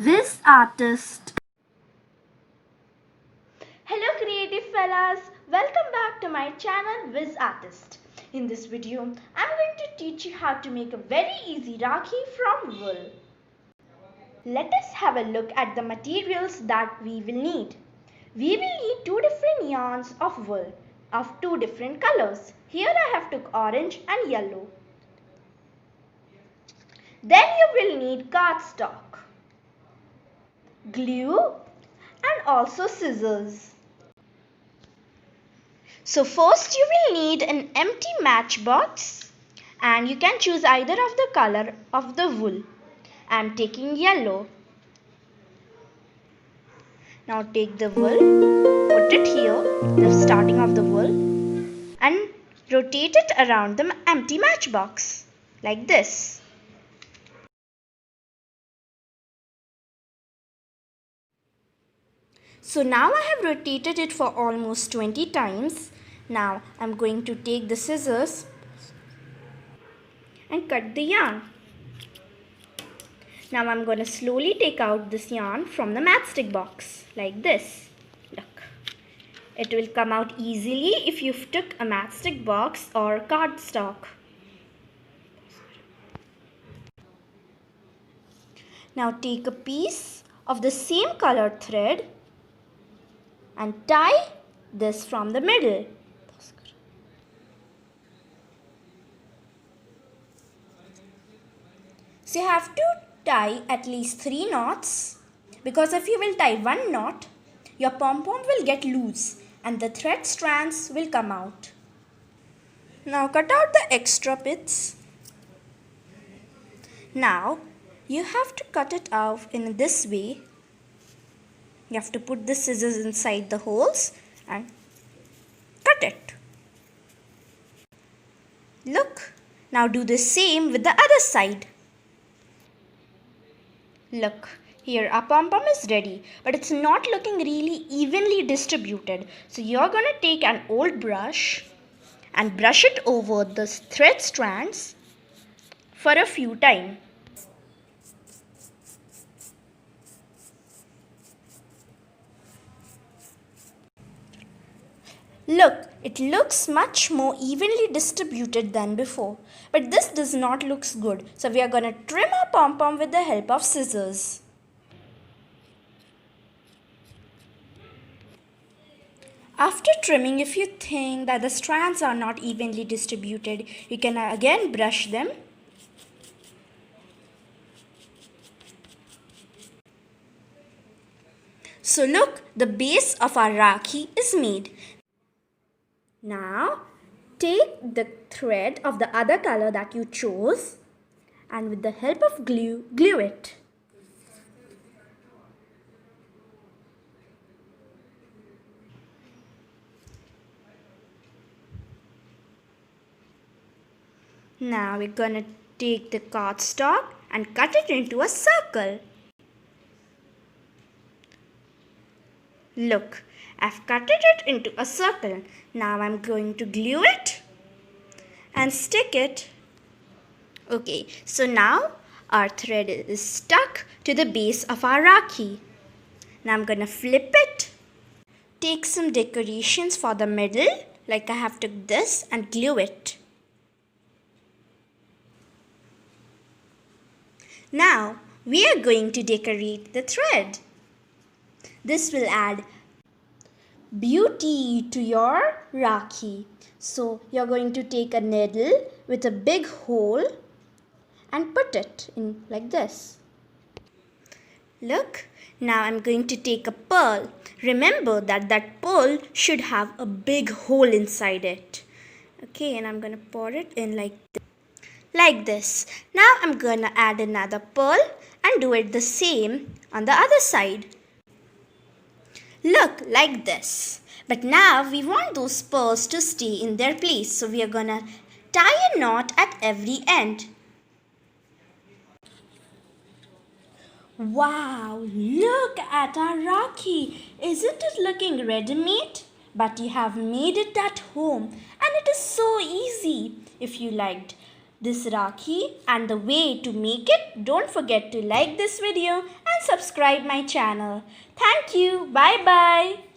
Wiz Artist. Hello creative fellas, welcome back to my channel Wiz Artist. In this video, I'm going to teach you how to make a very easy Rakhi from wool. Let us have a look at the materials that we will need. We will need two different yarns of wool of two different colors. Here I have took orange and yellow. Then you will need cardstock, glue and also scissors. So first you will need an empty matchbox and you can choose either of the color of the wool. I am taking yellow. Now take the wool, put it here, the starting of the wool, and rotate it around the empty matchbox like this. So now I have rotated it for almost 20 times. Now I'm going to take the scissors and cut the yarn. Now I'm going to slowly take out this yarn from the matchstick box like this. Look, it will come out easily if you took a matchstick box or cardstock. Now take a piece of the same colored thread and tie this from the middle. So you have to tie at least 3 knots, because if you will tie 1 knot, your pom-pom will get loose and the thread strands will come out. Now cut out the extra bits. Now you have to cut it out in this way. You have to put the scissors inside the holes and cut it. Look, now do the same with the other side. Look, here our pom-pom is ready, but it's not looking really evenly distributed. So you're going to take an old brush and brush it over the thread strands for a few times. Look, it looks much more evenly distributed than before. But this does not look good. So we are going to trim our pom-pom with the help of scissors. After trimming, if you think that the strands are not evenly distributed, you can again brush them. So look, the base of our Rakhi is made. Now take the thread of the other color that you chose and with the help of glue, glue it. Now we're gonna take the cardstock and cut it into a circle. Look, I've cut it into a circle. Now I'm going to glue it and stick it. Okay, so now our thread is stuck to the base of our Rakhi. Now I'm going to flip it. Take some decorations for the middle, like I have took this, and glue it. Now we are going to decorate the thread. This will add beauty to your Rakhi. So you're going to take a needle with a big hole and put it in like this. Look, now I'm going to take a pearl. Remember that pearl should have a big hole inside it. Okay, and I'm going to pour it in like this. Like this. Now I'm going to add another pearl and do it the same on the other side. Look, like this. But now we want those pearls to stay in their place. So we are going to tie a knot at every end. Wow, look at our Rakhi. Isn't it looking ready-made? But you have made it at home and it is so easy. If you liked this Rakhi and the way to make it, don't forget to like this video and and subscribe my channel. Thank you. Bye bye.